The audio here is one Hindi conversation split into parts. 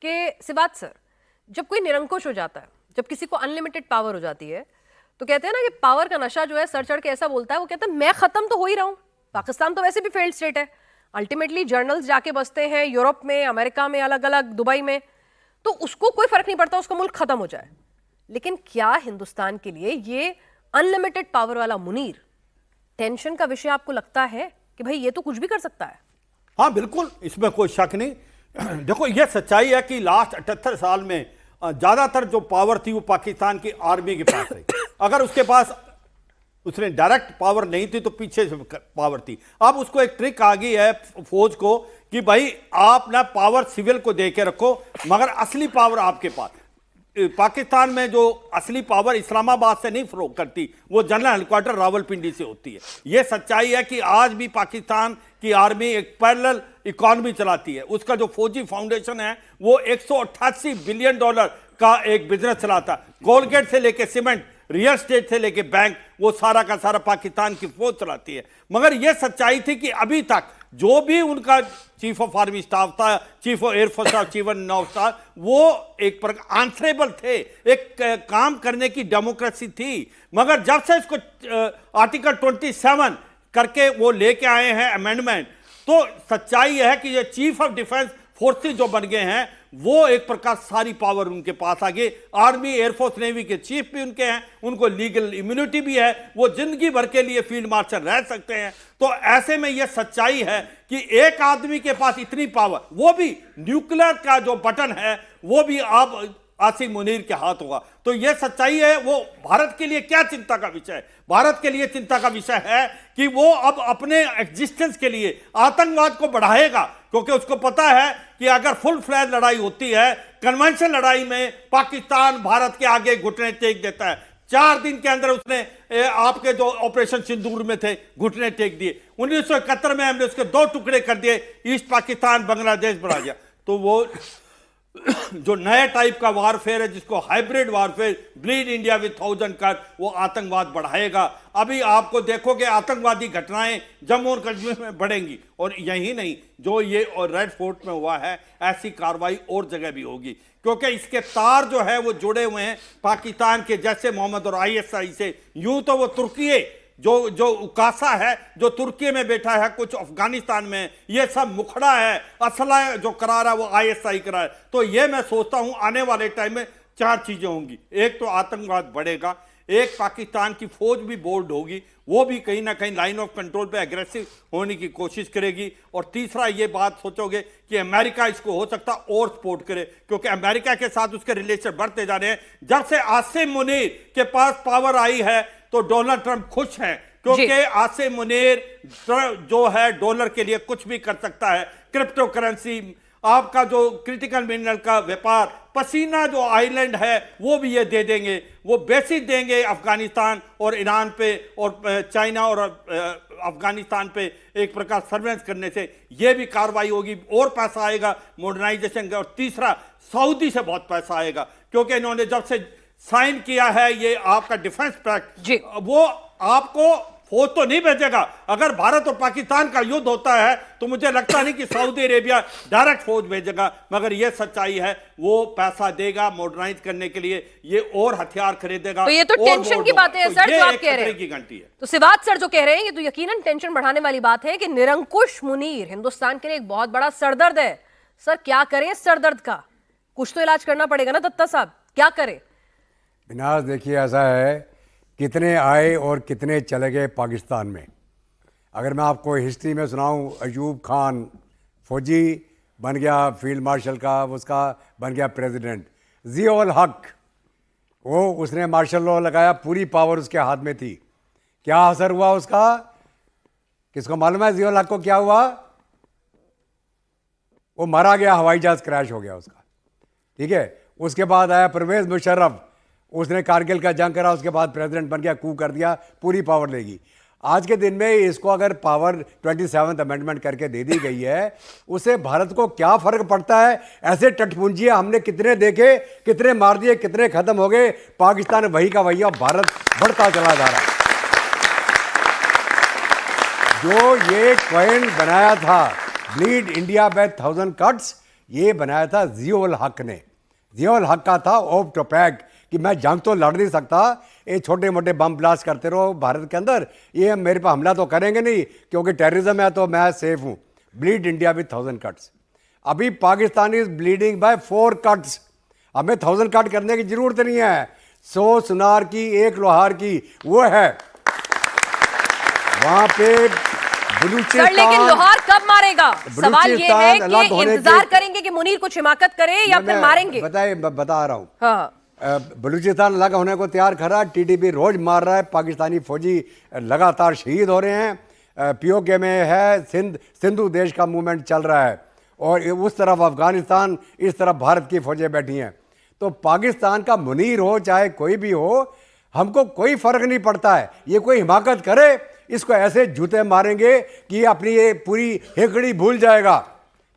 कि सिबात सर, जब कोई निरंकुश हो जाता है, जब किसी को अनलिमिटेड पावर हो जाती है, तो कहते हैं ना कि पावर का नशा जो है सर चढ़ के ऐसा बोलता है, वो कहता है मैं खत्म तो हो ही रहा हूं। पाकिस्तान तो वैसे भी फेल्ड स्टेट है। अल्टीमेटली जर्नल्स जाके बसते हैं यूरोप में, अमेरिका में, अलग अलग, दुबई में, तो उसको कोई फर्क नहीं पड़ता उसका मुल्क खत्म हो जाए। लेकिन क्या हिंदुस्तान के लिए ये अनलिमिटेड पावर वाला मुनीर टेंशन का विषय आपको लगता है कि भाई ये तो कुछ भी कर सकता है? हाँ बिल्कुल, इसमें कोई शक नहीं। देखो, यह सच्चाई है कि लास्ट 78 साल में ज्यादातर जो पावर थी वो पाकिस्तान की आर्मी के पास रही। अगर उसके पास उसने डायरेक्ट पावर नहीं थी तो पीछे से पावर थी। अब उसको एक ट्रिक आ गई है फौज को कि भाई आप ना पावर सिविल को दे के रखो, मगर असली पावर आपके पास। पाकिस्तान में जो असली पावर इस्लामाबाद से नहीं फ्लो करती, वो जनरल हेडक्वार्टर रावलपिंडी से होती है। यह सच्चाई है कि आज भी पाकिस्तान की आर्मी एक पैरेलल इकॉनमी चलाती है। उसका जो फौजी फाउंडेशन है वो 188 बिलियन डॉलर का एक बिजनेस चलाता है। कोलगेट से लेके सीमेंट, रियल एस्टेट से लेके बैंक, वो सारा का सारा पाकिस्तान की फौज चलाती है। मगर यह सच्चाई थी कि अभी तक जो भी उनका चीफ ऑफ आर्मी स्टाफ था, chief of air force staff, chief of now staff, वो एक प्रकार आंसरेबल थे, एक काम करने की डेमोक्रेसी थी। मगर जब से इसको आर्टिकल 27 करके वो लेके आए हैं अमेंडमेंट, तो सच्चाई है कि ये चीफ ऑफ डिफेंस फोर्सेस जो बन गए हैं वो एक प्रकार सारी पावर उनके पास आ गई। आर्मी, एयरफोर्स, नेवी के चीफ भी उनके हैं, उनको लीगल इम्यूनिटी भी है, वो जिंदगी भर के लिए फील्ड मार्शल रह सकते हैं। तो ऐसे में यह सच्चाई है कि एक आदमी के पास इतनी पावर, वो भी न्यूक्लियर का जो बटन है वो भी अब आसिम मुनीर के हाथ होगा। तो यह सच्चाई है। वो भारत के लिए क्या चिंता का विषय है? भारत के लिए चिंता का विषय है कि वो अब अपने एग्जिस्टेंस के लिए आतंकवाद को बढ़ाएगा, क्योंकि उसको पता है कि अगर फुल फ्लैज लड़ाई होती है, कन्वेंशन लड़ाई में पाकिस्तान भारत के आगे घुटने टेक देता है। 4 दिन के अंदर उसने आपके जो ऑपरेशन सिंदूर में थे घुटने टेक दिए। 1971 में हमने उसके 2 टुकड़े कर दिए, ईस्ट पाकिस्तान बांग्लादेश बना दिया। तो वो जो नया टाइप का वारफेयर है, जिसको hybrid warfare, bleed India with 1000 cut, वो आतंकवाद बढ़ाएगा। अभी आपको देखोगे आतंकवादी घटनाएं जम्मू और कश्मीर में बढ़ेंगी। और यही नहीं, जो ये और रेड फोर्ट में हुआ है, ऐसी कार्रवाई और जगह भी होगी, क्योंकि इसके तार जो है वो जुड़े हुए हैं पाकिस्तान के जैसे मोहम्मद और ISI से। यूं तो वो तुर्की जो उकासा है, जो तुर्की में बैठा है, कुछ अफगानिस्तान में, ये सब मुखड़ा है, असला जो करार है वो ISI करार है। तो ये मैं सोचता हूं आने वाले टाइम में 4 चीजें होंगी। एक तो आतंकवाद बढ़ेगा, एक पाकिस्तान की फौज भी बोल्ड होगी, वो भी कहीं ना कहीं लाइन ऑफ कंट्रोल पे एग्रेसिव होने की कोशिश करेगी। और तीसरा ये बात सोचोगे कि अमेरिका इसको हो सकता और सपोर्ट करे, क्योंकि अमेरिका के साथ उसके रिलेशन बढ़ते जा रहे हैं। जब से आसिम मुनीर के पास पावर आई है तो डोनाल्ड ट्रंप खुश हैं, क्योंकि आसिम मुनीर जो है डॉलर के लिए कुछ भी कर सकता है। क्रिप्टो करेंसी, आपका जो क्रिटिकल मिनरल का व्यापार, पसीना जो आइलैंड है वो भी ये दे देंगे। वो बेसिस देंगे अफगानिस्तान और ईरान पे और चाइना और अफगानिस्तान पे एक प्रकार सर्वेलेंस करने से ये भी कार्रवाई होगी और पैसा आएगा मॉडर्नाइजेशन का। और तीसरा, सऊदी से बहुत पैसा आएगा, क्योंकि इन्होंने जब से साइन किया है ये आपका डिफेंस पैक्ट, वो आपको फौज तो नहीं भेजेगा। अगर भारत और पाकिस्तान का युद्ध होता है तो मुझे लगता नहीं कि सऊदी अरेबिया डायरेक्ट फौज भेजेगा, मगर यह सच्चाई है वो पैसा देगा मॉडर्नाइज करने के लिए, ये और हथियार खरीदेगा। तो ये तो टेंशन की बात है सर, जो आप कह रहे हैं। घंटी है तो सिवात सर जो कह रहे हैं ये तो यकीनन टेंशन बढ़ाने वाली बात है कि निरंकुश मुनीर हिंदुस्तान के लिए एक बहुत बड़ा सरदर्द है। सर क्या करें इस सरदर्द का? कुछ तो इलाज करना पड़ेगा ना दत्ता साहब, क्या करें? बिनाज, देखिए ऐसा है, कितने आए और कितने चले गए पाकिस्तान में। अगर मैं आपको हिस्ट्री में सुनाऊं, अयूब खान फौजी बन गया फील्ड मार्शल का, उसका बन गया प्रेसिडेंट। ज़िया-उल हक, वो उसने मार्शल लॉ लगाया, पूरी पावर उसके हाथ में थी। क्या असर हुआ उसका? किसको मालूम है ज़िया-उल हक को क्या हुआ? वो मारा गया, हवाई जहाज क्रैश हो गया उसका। ठीक है, उसके बाद आया परवेज मुशर्रफ, उसने कारगिल का जंग करा, उसके बाद प्रेसिडेंट बन गया, कू कर दिया, पूरी पावर लेगी। आज के दिन में इसको अगर पावर 27th अमेंडमेंट करके दे दी गई है, उससे भारत को क्या फर्क पड़ता है? ऐसे टटपुंजिया हमने कितने देखे, कितने मार दिए, कितने खत्म हो गए। पाकिस्तान वही का वही, भारत बढ़ता चला जा रहा है। जो ये कॉइन बनाया था ब्लीड इंडिया बाय 1000 कट्स, ये बनाया था जियाउल हक ने। जियाउल हक का था ओप टोपैक कि मैं जंग तो लड़ नहीं सकता, ये छोटे मोटे बम ब्लास्ट करते रहो भारत के अंदर, ये मेरे पर हमला तो करेंगे नहीं क्योंकि टेररिज्म है तो मैं सेफ हूँ। Bleed India with 1000 cuts. अभी Pakistan is bleeding by 4 cuts. हमें 1000 कट करने की जरूरत नहीं है, 100 सुनार की 1 लोहार की वो है वहां पे। सर लेकिन लोहार कब मारेगा? सवाल ये है कि इंतजार करेंगे कि मुनीर कुछ हिमाकत करे या फिर मारेंगे? बता रहा हूँ। हाँ। बलूचिस्तान अलग होने को तैयार खड़ा, टीटीपी रोज मार रहा है, पाकिस्तानी फौजी लगातार शहीद हो रहे हैं। पीओके में है, सिंधु देश का मूवमेंट चल रहा है और उस तरफ अफगानिस्तान, इस तरफ भारत की फौजें बैठी हैं। तो पाकिस्तान का मुनीर हो चाहे कोई भी हो, हमको कोई फर्क नहीं पड़ता है। ये कोई हिमाकत करे, इसको ऐसे जूते मारेंगे कि ये अपनी ये पूरी हेकड़ी भूल जाएगा।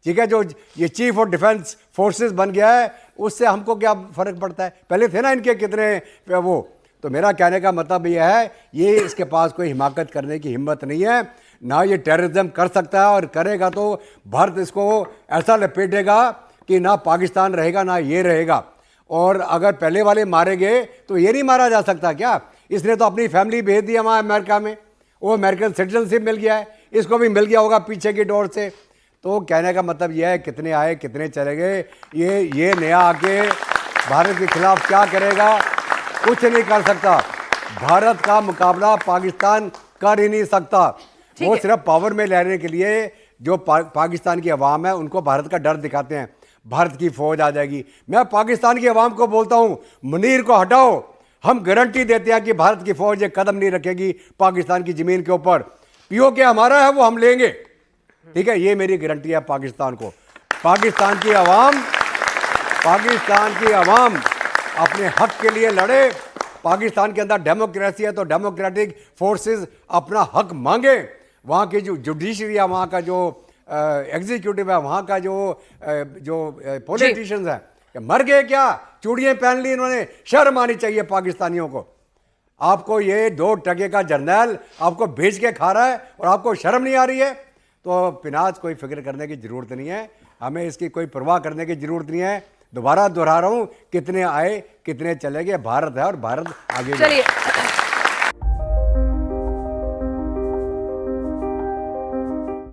ठीक है, जो ये चीफ ऑफ डिफेंस फोर्सेस बन गया है उससे हमको क्या फर्क पड़ता है? पहले थे ना इनके कितने वो। तो मेरा कहने का मतलब ये है, ये इसके पास कोई हिमाकत करने की हिम्मत नहीं है, ना ये टेररिज्म कर सकता है, और करेगा तो भारत इसको ऐसा लपेटेगा कि ना पाकिस्तान रहेगा ना ये रहेगा। और अगर पहले वाले मारे गए तो ये नहीं मारा जा सकता क्या? इसने तो अपनी फैमिली भेज दी वहाँ अमेरिका में, वो अमेरिकन सिटीजनशिप मिल गया है, इसको भी मिल गया होगा पीछे की डोर से। तो कहने का मतलब यह है, कितने आए कितने चले गए, ये नया आके भारत के खिलाफ क्या करेगा? कुछ नहीं कर सकता। भारत का मुकाबला पाकिस्तान कर ही नहीं सकता। वो सिर्फ पावर में लेने के लिए जो पाकिस्तान की अवाम है उनको भारत का डर दिखाते हैं, भारत की फौज आ जाएगी। मैं पाकिस्तान की अवाम को बोलता हूं, मुनीर को हटाओ, हम गारंटी देते हैं कि भारत की फौज एक कदम नहीं रखेगी पाकिस्तान की जमीन के ऊपर। पीओके हमारा है, वो हम लेंगे। ठीक है, ये मेरी गारंटी है पाकिस्तान को। पाकिस्तान की आवाम अपने हक के लिए लड़े। पाकिस्तान के अंदर डेमोक्रेसी है तो डेमोक्रेटिक फोर्सेस अपना हक मांगे। वहाँ की जो जुडिशरी है, वहाँ का जो एग्जीक्यूटिव है, वहाँ का जो पॉलिटिशियंस है, मर गए क्या? चूड़ियाँ पहन ली इन्होंने। शर्म आनी चाहिए पाकिस्तानियों को। आपको ये 2 टके का जर्नैल आपको भेज के खा रहा है और आपको शर्म नहीं आ रही है? तो पिनाज कोई फिक्र करने की ज़रूरत नहीं है, हमें इसकी कोई परवाह करने की ज़रूरत नहीं है। दोबारा दोहरा रहा हूँ, कितने आए कितने चले गए, भारत है और भारत आगे। चलिए।